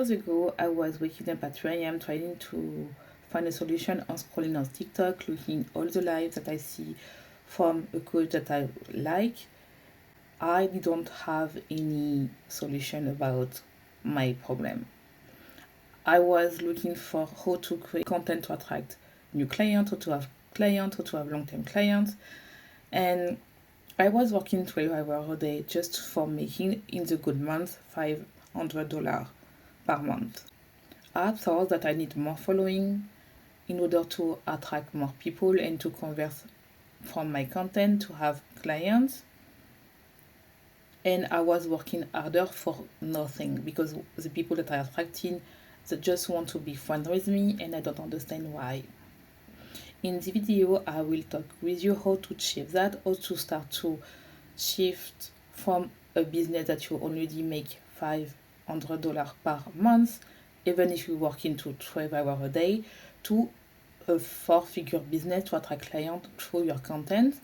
years ago, I was waking up at 3 a.m. trying to find a solution on scrolling on TikTok, looking all the lives that I see from a coach that I like. I didn't have any solution about my problem. I was looking for how to create content to attract new clients, how to have clients, how to have long-term clients, and I was working 12 hours a day just for making in the good month $500 per month. I thought that I need more following in order to attract more people and to convert from my content to have clients. And I was working harder for nothing because the people that I attracted they just want to be friends with me and I don't understand why. In the video, I will talk with you how to shift that, how to start to shift from a business that you already make $500 per month, even if you work into 12 hours a day, to a four-figure business to attract clients through your content,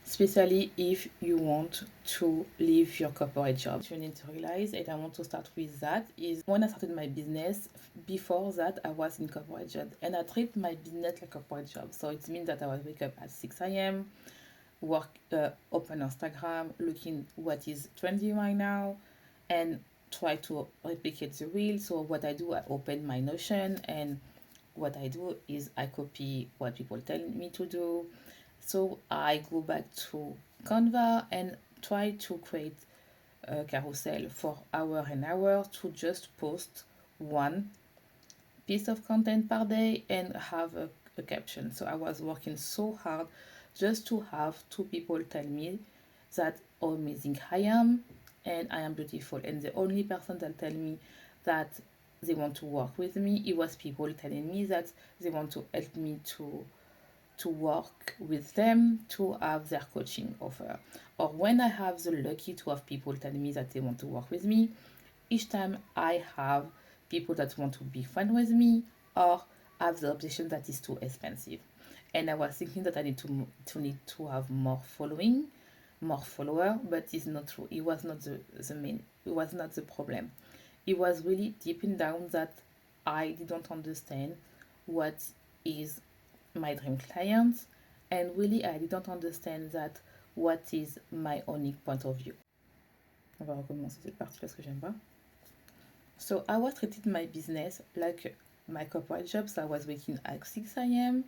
especially if you want to leave your corporate job. What you need to realize, and I want to start with that, is when I started my business, before that I was in corporate job and I treat my business like a corporate job. So it means that I would wake up at 6 a.m., work, open Instagram, looking what is trendy right now and try to replicate the reel. So what I do, I open my Notion and what I do is I copy what people tell me to do. So I go back to Canva and try to create a carousel for hour and hour to just post one piece of content per day and have a caption. So I was working so hard just to have two people tell me that how amazing I am and I am beautiful. And the only person that tell me that they want to work with me, it was people telling me that they want to help me to work with them to have their coaching offer. Or when I have the lucky to have people telling me that they want to work with me, each time I have people that want to be friends with me or have the obsession that is too expensive. And I was thinking that I need to have more following, more follower, but it's not true. It was not the main, it was not the problem. It was really deep in down that I didn't understand what is my dream clients and really I didn't understand that what is my unique point of view. On va recommencer cette partie parce que j'aime pas. So I was treating my business like my corporate job. So I was waking at 6 a.m.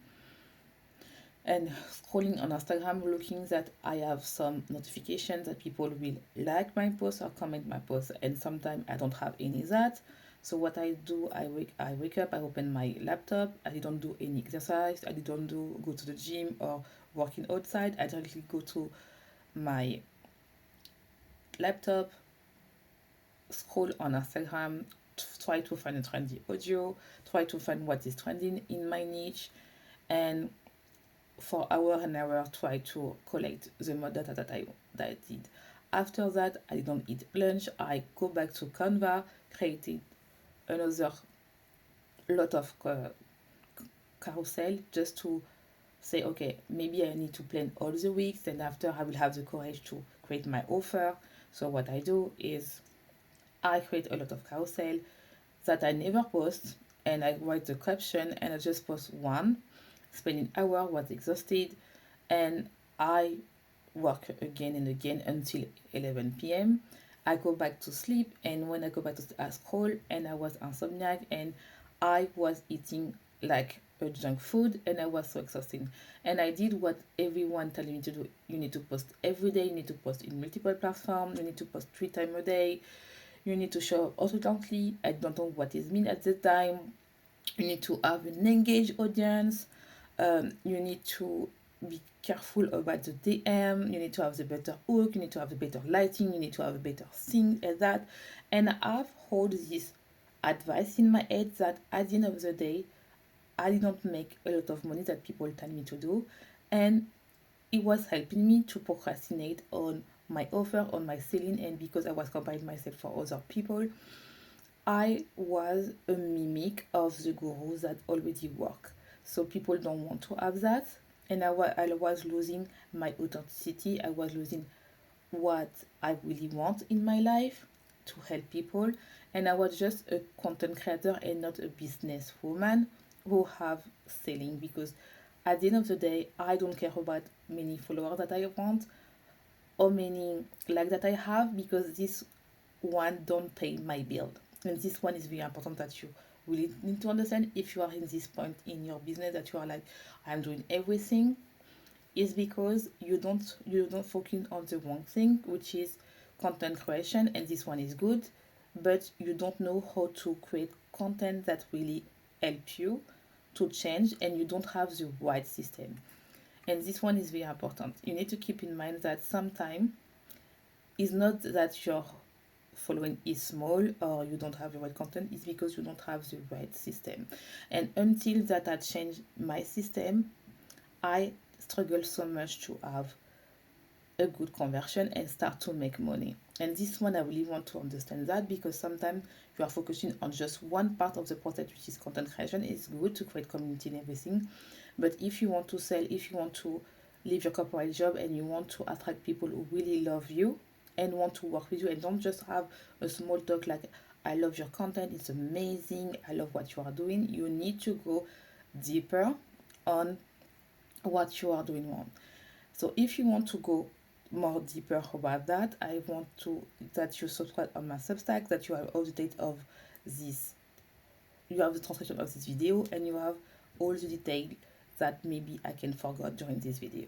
and scrolling on Instagram looking that I have some notifications that people will like my post or comment my post and sometimes I don't have any of that. So what I do, I wake up, I open my laptop, I don't do any exercise, I don't go to the gym or working outside, I directly go to my laptop, scroll on Instagram, try to find a trendy audio, try to find what is trending in my niche, and for hour and hour try to collect the more data that I did. After that, I don't eat lunch, I go back to Canva, created another lot of carousel just to say okay maybe I need to plan all the weeks and after I will have the courage to create my offer. So what I do is I create a lot of carousel that I never post and I write the caption and I just post one, spending hour, was exhausted, and I work again and again until 11 p.m. I go back to sleep and when I go back to I scroll and I was insomniac and I was eating like a junk food and I was so exhausting. And I did what everyone telling me to do. You need to post every day, you need to post in multiple platforms, you need to post 3 times a day, you need to show up automatically. I don't know what it means at the time. You need to have an engaged audience. You need to be careful about the DM. You need to have the better hook. You need to have the better lighting. You need to have a better thing as that. And I've heard this advice in my head that at the end of the day, I didn't make a lot of money that people tell me to do. And it was helping me to procrastinate on my offer, on my selling. And because I was comparing myself for other people, I was a mimic of the gurus that already work. So people don't want to have that. And I was losing my authenticity. I was losing what I really want in my life to help people. and I was just a content creator and not a business woman who have selling, because at the end of the day, I don't care about many followers that I want or many like that I have, because this one don't pay my bill. And this one is very important that you really need to understand if you are in this point in your business that you are like, I'm doing everything, is because you don't focus on the wrong thing, which is content creation, and this one is good, but you don't know how to create content that really help you to change, and you don't have the right system. And this one is very important. You need to keep in mind that sometimes it's not that your following is small or you don't have the right content, it's because you don't have the right system. And until that I change my system, I struggle so much to have a good conversion and start to make money. And this one I really want to understand that, because sometimes you are focusing on just one part of the process, which is content creation. It's good to create community and everything, but if you want to sell, if you want to leave your corporate job and you want to attract people who really love you and want to work with you, and don't just have a small talk like, I love your content, it's amazing, I love what you are doing, you need to go deeper on what you are doing wrong. So if you want to go more deeper about that, I want to that you subscribe on my Substack, that you have all the date of this, you have the transcription of this video, and you have all the detail that maybe I can forget during this video.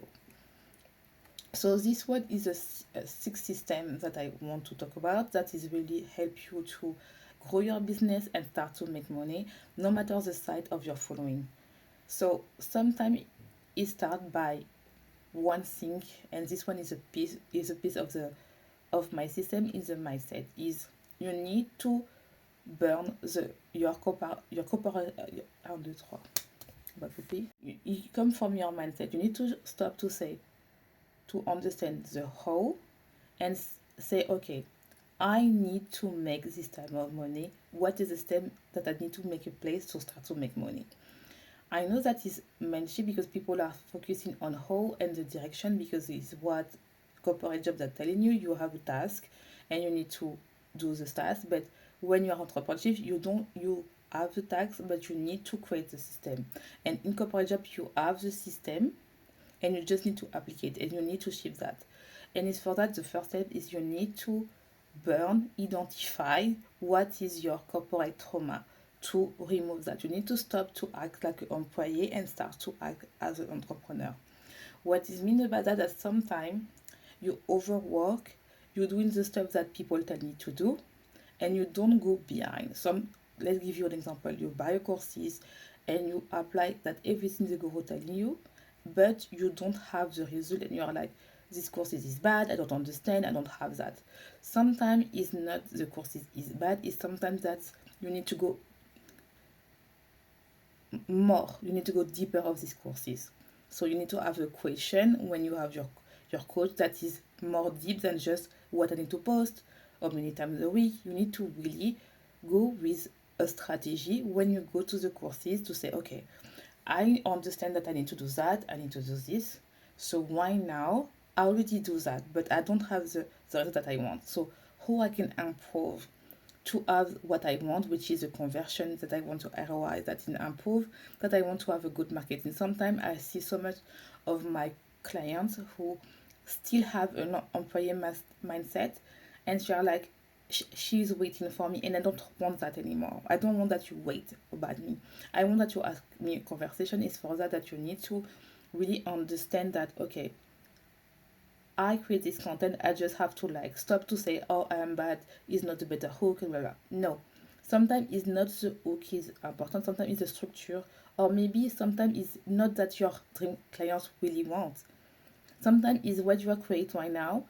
So this one is a six system that I want to talk about, that is really help you to grow your business and start to make money, no matter the size of your following. So sometimes it start by one thing, and this one is a piece of my system, is the mindset. Is you need to burn your corporate un, deux, trois. You come from your mindset. You need to stop to understand the how, and say, okay, I need to make this type of money. What is the step that I need to make a place to start to make money? I know that is mentioned because people are focusing on how and the direction, because it's what corporate jobs are telling you. You have a task and you need to do the task. But when you are entrepreneurship, you have the task, but you need to create the system. And in corporate job, you have the system and you just need to apply it, and you need to ship that. And it's for that the first step is you need to identify what is your corporate trauma, to remove that. You need to stop to act like an employee and start to act as an entrepreneur. What is mean about that sometimes you overwork, you're doing the stuff that people tell you to do, and you don't go behind. Let's give you an example. You buy courses and you apply that everything the guru telling you, but you don't have the result, and you are like, this course is bad, I don't understand, I don't have that. Sometimes it's not the course is bad, it's sometimes that you need to go more, you need to go deeper of these courses. So you need to have a question when you have your coach that is more deep than just what I need to post or many times a week. You need to really go with a strategy when you go to the courses to say, okay, I understand that I need to do that, I need to do this, so why now I already do that, but I don't have the result that I want. So how I can improve to have what I want, which is a conversion that I want to ROI, that is improve, that I want to have a good marketing. Sometimes I see so much of my clients who still have an employee mindset, and she are like, she's waiting for me, and I don't want that anymore. I don't want that you wait about me. I want that you ask me a conversation. Is for that you need to really understand that, okay, I create this content, I just have to stop to say, oh, I am bad, it's not a better hook, blah, blah. No. Sometimes it's not the hook is important, sometimes it's the structure, or maybe sometimes it's not that your dream clients really want. Sometimes it's what you are creating right now,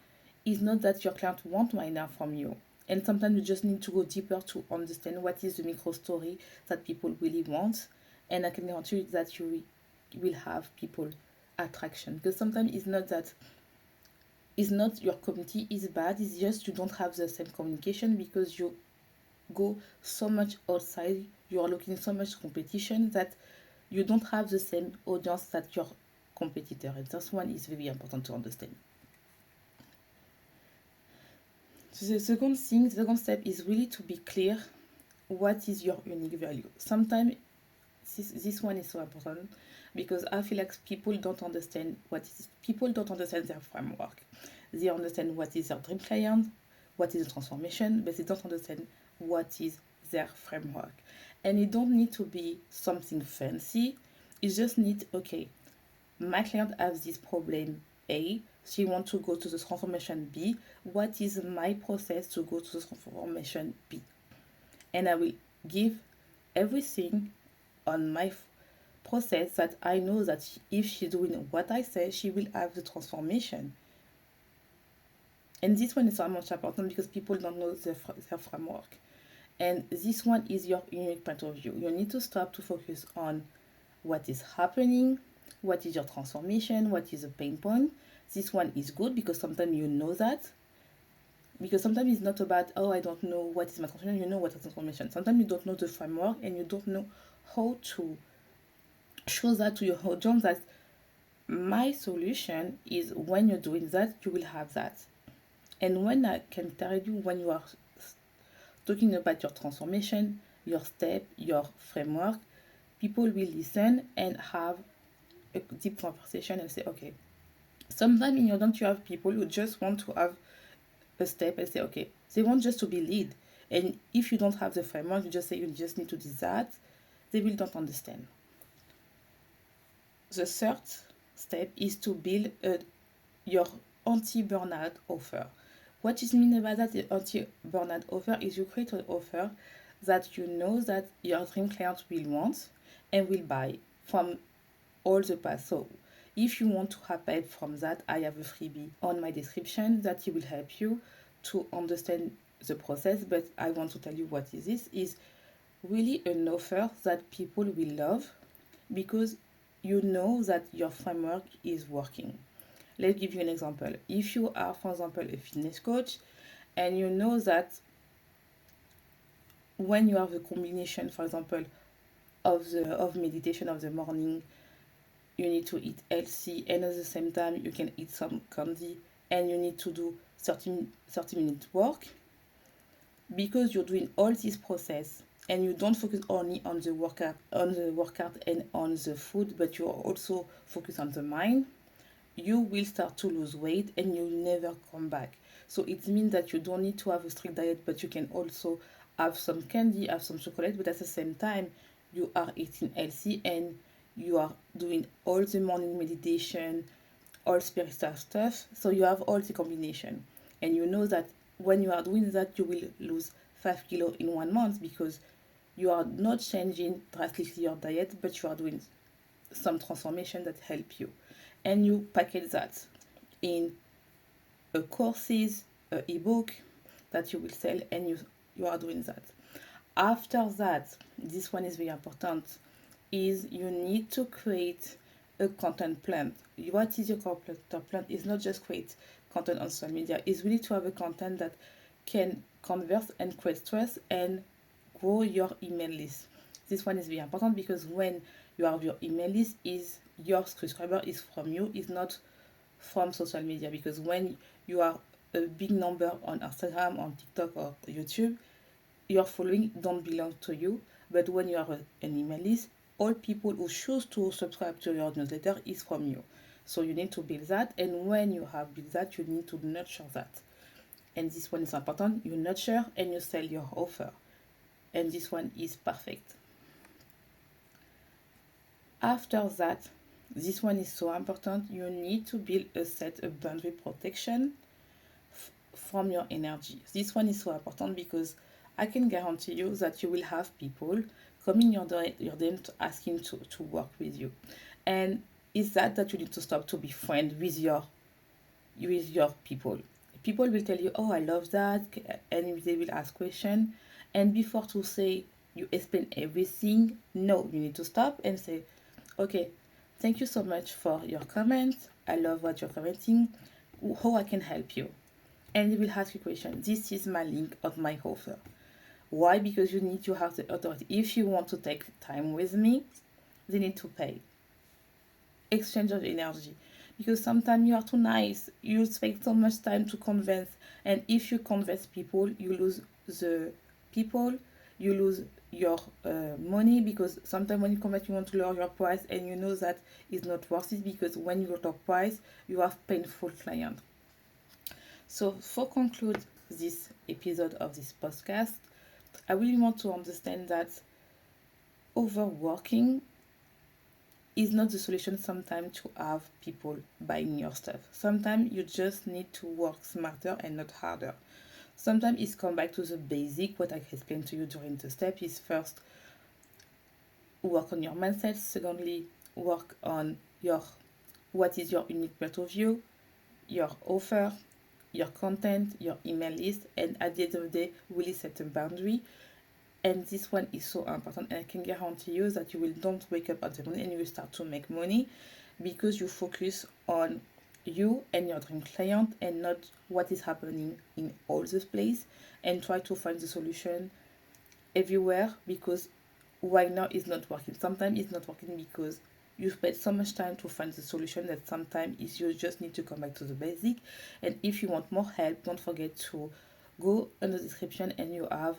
is not that your client want right now from you. And sometimes you just need to go deeper to understand what is the micro story that people really want. And I can guarantee you that you will have people attraction. Because sometimes it's not that your community is bad, it's just you don't have the same communication, because you go so much outside, you are looking so much competition that you don't have the same audience that your competitor. And this one is very important to understand. So the second step is really to be clear what is your unique value. Sometimes this one is so important because I feel like people don't understand their framework. They understand what is their dream client, what is the transformation, but they don't understand what is their framework. And it don't need to be something fancy. It just need, okay, my client has this problem A, she wants to go to the transformation B. What is my process to go to the transformation B? And I will give everything on my process that I know that if she's doing what I say, she will have the transformation. And this one is so much important because people don't know their framework. And this one is your unique point of view. You need to stop to focus on what is happening, what is your transformation, what is the pain point. This one is good because sometimes you know that. Because sometimes it's not about, oh, I don't know what is my transformation, you know what is transformation. Sometimes you don't know the framework and you don't know how to show that to your audience that my solution is when you're doing that, you will have that. And when I can tell you when you are talking about your transformation, your step, your framework, people will listen and have a deep conversation and say, okay. Sometimes in your don't you have people who just want to have a step and say, okay, they want just to be lead. And if you don't have the framework, you just say you just need to do that, they will not understand. The third step is to build your anti-burnout offer. What is mean about that? The anti-burnout offer is you create an offer that you know that your dream client will want and will buy from all the past. So if you want to have help from that, I have a freebie on my description that will help you to understand the process. But I want to tell you what is this is really an offer that people will love because you know that your framework is working. Let's give you an example. If you are, for example, a fitness coach and you know that when you have a combination, for example, of meditation of the morning, you need to eat healthy and at the same time you can eat some candy and you need to do 30 minute work because you're doing all this process and you don't focus only on the workout and on the food, but you are also focused on the mind, you will start to lose weight and you'll never come back. So it means that you don't need to have a strict diet, but you can also have some candy, have some chocolate, but at the same time you are eating healthy and you are doing all the morning meditation, all spiritual stuff. So you have all the combination. And you know that when you are doing that, you will lose 5 kilos in 1 month because you are not changing drastically your diet, but you are doing some transformation that help you. And you package that in a courses, a ebook that you will sell, and you are doing that. After that, this one is very important, is you need to create a content plan. What is your content plan? It's not just create content on social media. It's really to have a content that can converse and create trust and grow your email list. This one is very important because when you have your email list, is your subscriber is from you, is not from social media. Because when you are a big number on Instagram, on TikTok or YouTube, your following don't belong to you. But when you are an email list, all people who choose to subscribe to your newsletter is from you. So you need to build that, and when you have built that, you need to nurture that. And this one is important. You nurture and you sell your offer. And this one is perfect. After that, this one is so important. You need to build a boundary protection from your energy. This one is so important because I can guarantee you that you will have people coming your DM asking to work with you. And it's that you need to stop to be friends with your people. People will tell you, oh, I love that, and they will ask questions. And before to say you explain everything, no, you need to stop and say, okay, thank you so much for your comment. I love what you're commenting. How I can help you? And they will ask you questions. This is my link of my offer. Why? Because you need to have the authority. If you want to take time with me, they need to pay. Exchange of energy. Because sometimes you are too nice. You spend so much time to convince. And if you convince people, you lose the people. you lose your money, because sometimes when you come back you want to lower your price and you know that is not worth it, because when you drop price you have painful client. So for conclude this episode of this podcast, I really want to understand that overworking is not the solution sometimes to have people buying your stuff. Sometimes you just need to work smarter and not harder. Sometimes it's come back to the basic. What I explained to you during the step is first work on your mindset. Secondly, work on your what is your unique point of view, your offer, your content, your email list, and at the end of the day, really set a boundary. And this one is so important, and I can guarantee you that you will don't wake up at the morning and you will start to make money, because you focus on you and your dream client and not what is happening in all this place, and try to find the solution everywhere, because right now it's not working. Sometimes it's not working because you spend so much time to find the solution that sometimes is you just need to come back to the basic. And if you want more help, don't forget to go in the description and you have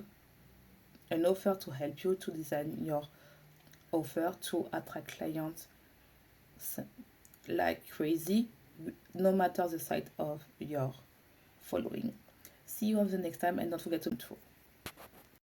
an offer to help you to design your offer to attract clients like crazy, no matter the size of your following. See you on the next time, and don't forget to